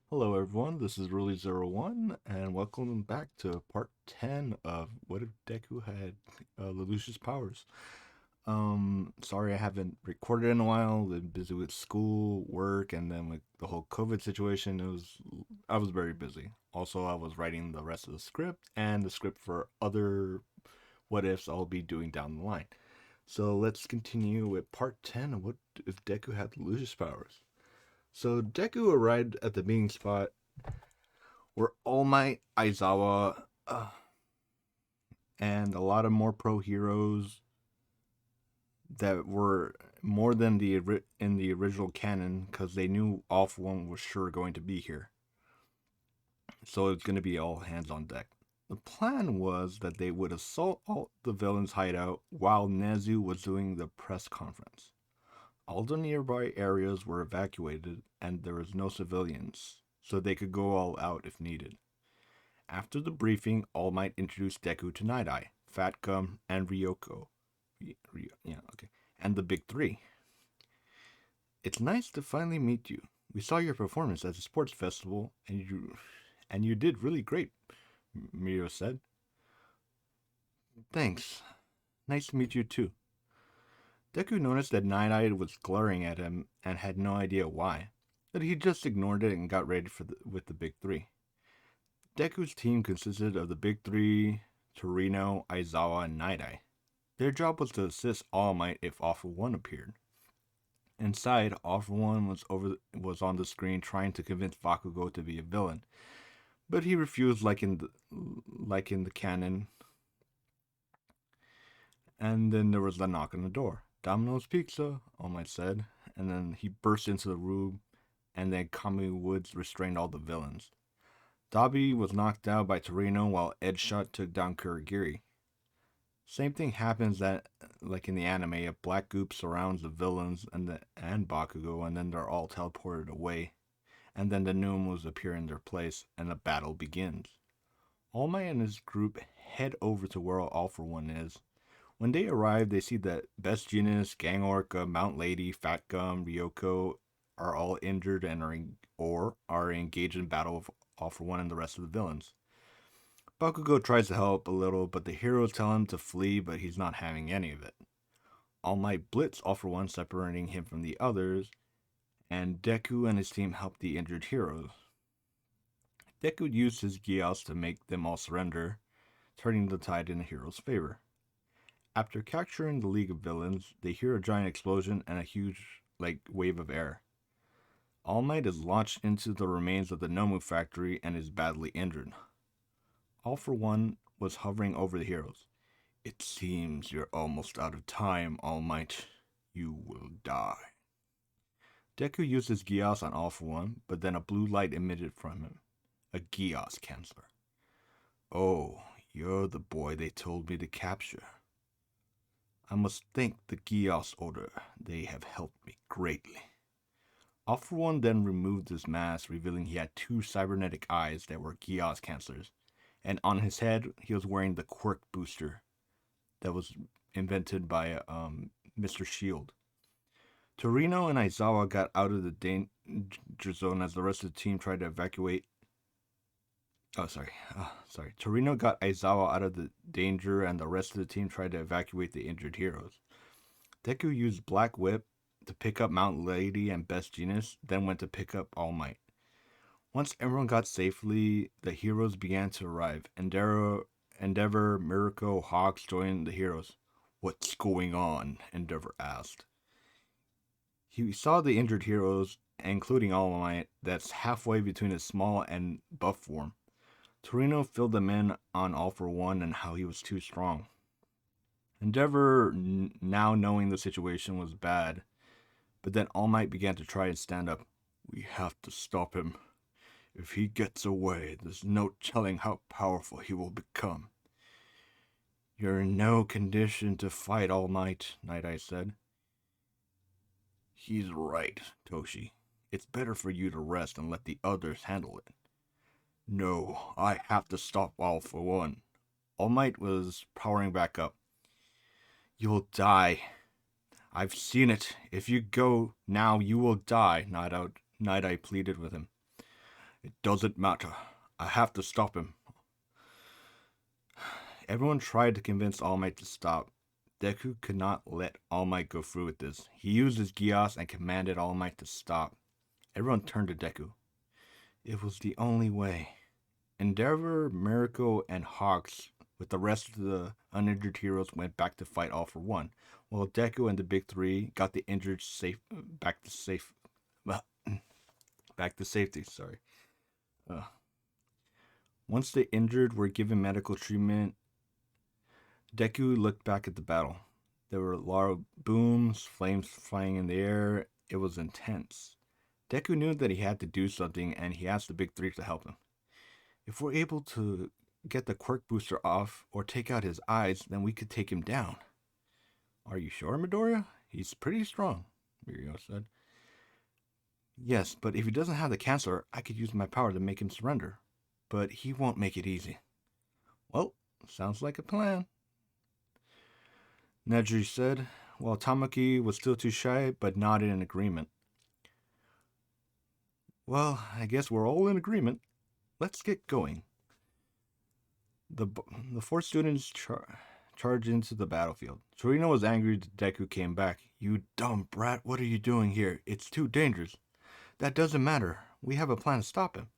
Hello everyone, this is Really01, and welcome back to part 10 of What If Deku Had Lelouch's Powers. Sorry I haven't recorded in a while, been busy with school, work, and then with the whole COVID situation, I was very busy. Also, I was writing the rest of the script, and the script for other what ifs I'll be doing down the line. So let's continue with part 10 of What If Deku Had Lelouch's Powers. So Deku arrived at the meeting spot were All Might, Aizawa, and a lot of more pro heroes that were more than in the original canon because they knew All For One was sure going to be here. So it's going to be all hands on deck. The plan was that they would assault all the villains' hideout while Nezu was doing the press conference. All the nearby areas were evacuated and there was no civilians, so they could go all out if needed. After the briefing, All Might introduced Deku to Night Eye, Fat Gum, and Ryoko. Yeah, okay. And the big three. It's nice to finally meet you. We saw your performance at the sports festival, and you did really great, Miro said. Thanks. Nice to meet you too. Deku noticed that Night Eye was glaring at him and had no idea why, but he just ignored it and got ready with the big three. Deku's team consisted of the big three, Torino, Aizawa, and Night Eye. Their job was to assist All Might if All For One appeared. Inside, All For One was on the screen trying to convince Bakugo to be a villain, but he refused like in the canon. And then there was the knock on the door. Domino's Pizza, All Might said, and then he burst into the room, and then Kami Woods restrained all the villains. Dabi was knocked out by Torino while Edgeshot took down Kurogiri. Same thing happens that, like in the anime, a black goop surrounds the villains and Bakugo, and then they're all teleported away. And then the new moves appear in their place, and the battle begins. All Might and his group head over to where All For One is. When they arrive, they see that Best Genius, Gang Orca, Mount Lady, Fat Gum, Ryoko are all injured and are engaged in battle with All For One and the rest of the villains. Bakugo tries to help a little, but the heroes tell him to flee, but he's not having any of it. All Might blitz All For One, separating him from the others, and Deku and his team help the injured heroes. Deku used his Gyos to make them all surrender, turning the tide in the heroes' favor. After capturing the League of Villains, they hear a giant explosion and a huge, wave of air. All Might is launched into the remains of the Nomu factory and is badly injured. All For One was hovering over the heroes. It seems you're almost out of time, All Might. You will die. Deku used his Gyos on All For One, but then a blue light emitted from him. A Gyos canceller. Oh, you're the boy they told me to capture. I must thank the Gyos Order. They have helped me greatly. All For One then removed his mask, revealing he had two cybernetic eyes that were Gyos cancellers, and on his head he was wearing the quirk booster that was invented by Mr. Shield. Torino and Aizawa got out of the danger zone as the rest of the team tried to evacuate. Sorry. Torino got Aizawa out of the danger, and the rest of the team tried to evacuate the injured heroes. Deku used Black Whip to pick up Mount Lady and Best Genius, then went to pick up All Might. Once everyone got safely, the heroes began to arrive. Endeavor, Mirko, Hawks joined the heroes. What's going on? Endeavor asked. He saw the injured heroes, including All Might, that's halfway between his small and buff form. Torino filled them in on All For One and how he was too strong. Endeavor, now knowing the situation was bad, but then All Might began to try and stand up. We have to stop him. If he gets away, there's no telling how powerful he will become. You're in no condition to fight, All Might, Night Eye said. He's right, Toshi. It's better for you to rest and let the others handle it. No, I have to stop All For One. All Might was powering back up. You'll die. I've seen it. If you go now, you will die, Night Eye pleaded with him. It doesn't matter. I have to stop him. Everyone tried to convince All Might to stop. Deku could not let All Might go through with this. He used his Geass and commanded All Might to stop. Everyone turned to Deku. It was the only way. Endeavor, Miracle, and Hawks, with the rest of the uninjured heroes, went back to fight All for One, while Deku and the Big Three got the injured back to safety. Sorry. Uh, Once the injured were given medical treatment, Deku looked back at the battle. There were loud booms, flames flying in the air. It was intense. Deku knew that he had to do something, and he asked the Big Three to help him. If we're able to get the quirk booster off or take out his eyes, then we could take him down. Are you sure, Midoriya? He's pretty strong, Mirio said. Yes, but if he doesn't have the cancer, I could use my power to make him surrender. But he won't make it easy. Well, sounds like a plan, Neji said, while Tamaki was still too shy but nodded in agreement. Well, I guess we're all in agreement. Let's get going. The four students charged into the battlefield. Torino was angry that Deku came back. You dumb brat, what are you doing here? It's too dangerous. That doesn't matter. We have a plan to stop him.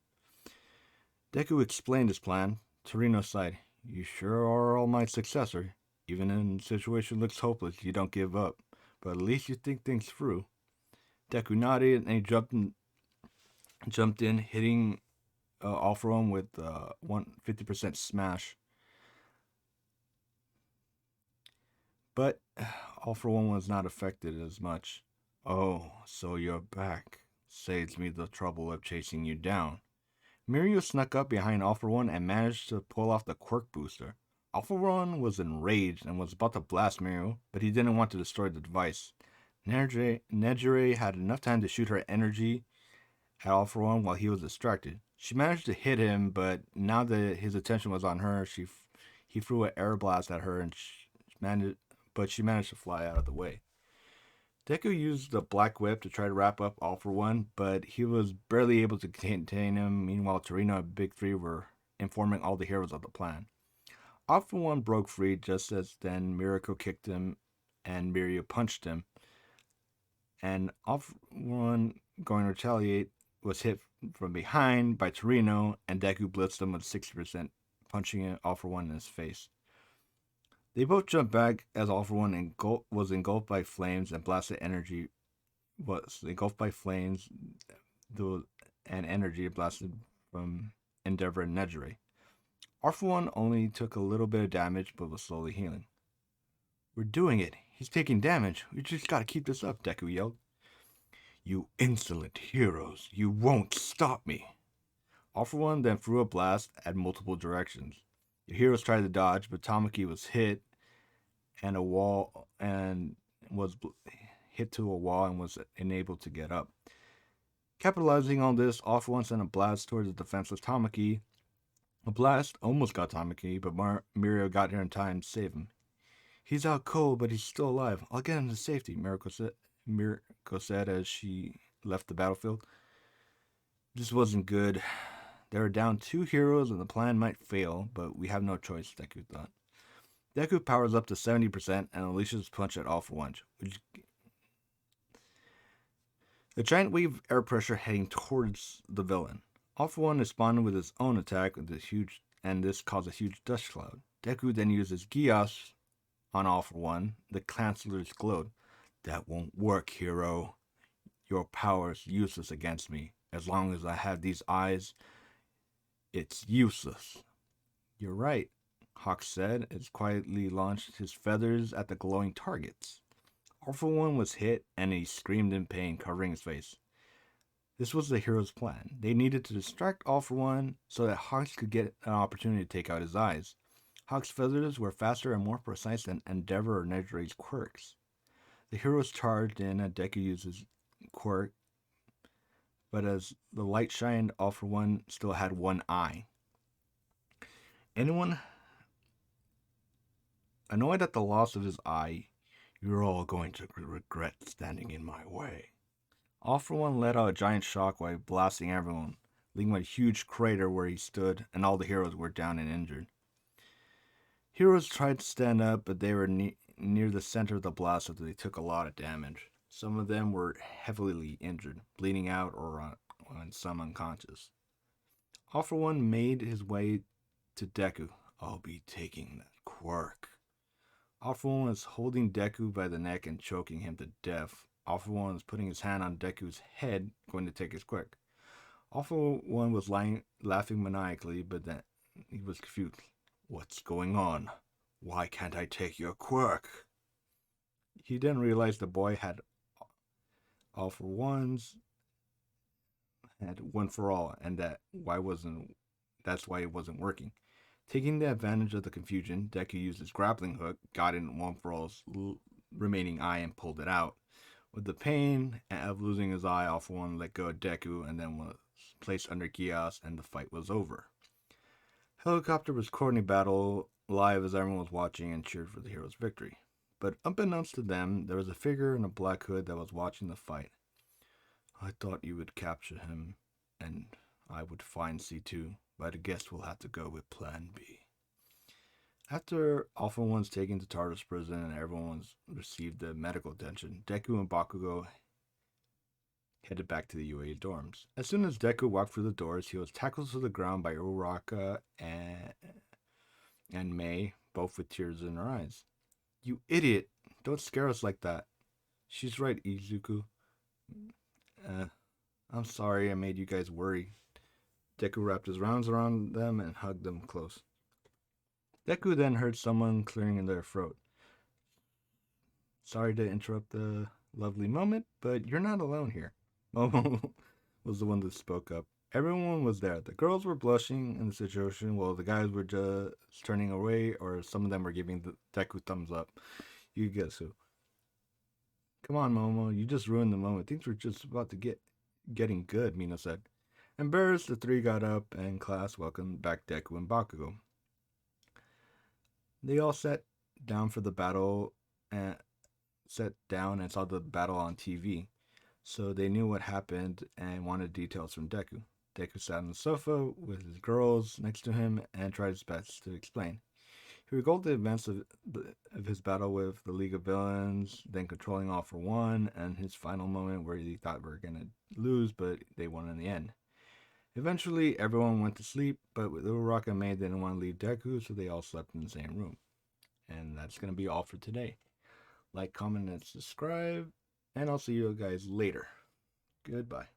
Deku explained his plan. Torino sighed. You sure are All Might's successor. Even when the situation looks hopeless, you don't give up. But at least you think things through. Deku nodded and he jumped in, hitting All for One with 50% smash. But All for One was not affected as much. Oh, so you're back. Saves me the trouble of chasing you down. Mirio snuck up behind All for One and managed to pull off the quirk booster. All for One was enraged and was about to blast Mirio, but he didn't want to destroy the device. Nejire had enough time to shoot her energy at All for One while he was distracted. She managed to hit him, but now that his attention was on her, he threw an air blast at her, and she managed to fly out of the way. Deku used the Black Whip to try to wrap up All for One, but he was barely able to contain him. Meanwhile, Torino and Big Three were informing all the heroes of the plan. All for One broke free just as then Miracle kicked him and Mirio punched him. And All for One, going to retaliate, was hit from behind by Torino, and Deku blitzed him with 60%, punching All for One in his face. They both jumped back as All for One was engulfed by flames and blasted energy was engulfed by flames and energy blasted from Endeavor and Nejire. All for One only took a little bit of damage but was slowly healing. We're doing it. He's taking damage. We just gotta keep this up, Deku yelled. You insolent heroes. You won't stop me. All for One then threw a blast at multiple directions. The heroes tried to dodge, but Tamaki was hit and was hit to a wall and was unable to get up. Capitalizing on this, All for One sent a blast towards the defenseless Tamaki. A blast almost got Tamaki, but Mirio got here in time to save him. He's out cold, but he's still alive. I'll get him to safety, Miracle said as she left the battlefield. This wasn't good. There are down 2 heroes and the plan might fail, but we have no choice, Deku thought. Deku powers up to 70% and unleashes punch at All for One. The giant wave of air pressure heading towards the villain. All for One responded with his own attack and this caused a huge dust cloud. Deku then uses Geass on All for One. The Chancellor's glowed. That won't work, hero. Your power is useless against me. As long as I have these eyes, it's useless. You're right, Hawk said as quietly launched his feathers at the glowing targets. All for One was hit and he screamed in pain, covering his face. This was the hero's plan. They needed to distract All for One so that Hawks could get an opportunity to take out his eyes. Hawk's feathers were faster and more precise than Endeavor or Nejire's quirks. The heroes charged in and Deku used his quirk, but as the light shined, All for One still had one eye. Anyone annoyed at the loss of his eye, you're all going to regret standing in my way. All for One let out a giant shockwave, blasting everyone. leaving a huge crater where he stood, and all the heroes were down and injured. Heroes tried to stand up, but they were near the center of the blast, so they took a lot of damage. Some of them were heavily injured, bleeding out or on some unconscious. All for One made his way to Deku. I'll be taking that quirk. All for One was holding Deku by the neck and choking him to death. All for One was putting his hand on Deku's head, going to take his quirk. All for One was laughing maniacally, but then he was confused. What's going on? Why can't I take your quirk? He didn't realize the boy had All for Ones had One for All, and that's why it wasn't working. Taking the advantage of the confusion, Deku used his grappling hook, got in One for All's remaining eye, and pulled it out. With the pain of losing his eye, All for One let go of Deku and then was placed under chaos, and the fight was over. Helicopter was coordinating battle live as everyone was watching and cheered for the hero's victory. But unbeknownst to them, there was a figure in a black hood that was watching the fight. I thought you would capture him, and I would find C2, but I guess we'll have to go with Plan B. After All for One's taken to Tartarus prison and everyone's received the medical attention, Deku and Bakugo headed back to the UA dorms. As soon as Deku walked through the doors, he was tackled to the ground by Uraraka and Mei, both with tears in their eyes. You idiot! Don't scare us like that. She's right, Izuku. I'm sorry I made you guys worry. Deku wrapped his arms around them and hugged them close. Deku then heard someone clearing in their throat. Sorry to interrupt the lovely moment, but you're not alone here. Momo was the one that spoke up. Everyone was there. The girls were blushing in the situation, while the guys were just turning away, or some of them were giving the Deku thumbs up. You guess who. Come on, Momo, you just ruined the moment. Things were just about to getting good, Mina said. Embarrassed, the three got up and class welcomed back Deku and Bakugo. They all sat down for the battle and saw the battle on TV, so they knew what happened and wanted details from Deku. Deku sat on the sofa with his girls next to him and tried his best to explain. He recalled the events of his battle with the League of Villains, then controlling All for One, and his final moment where he thought we were going to lose, but they won in the end. Eventually, everyone went to sleep, but Uraraka and Mei didn't want to leave Deku, so they all slept in the same room. And that's going to be all for today. Like, comment, and subscribe, and I'll see you guys later. Goodbye.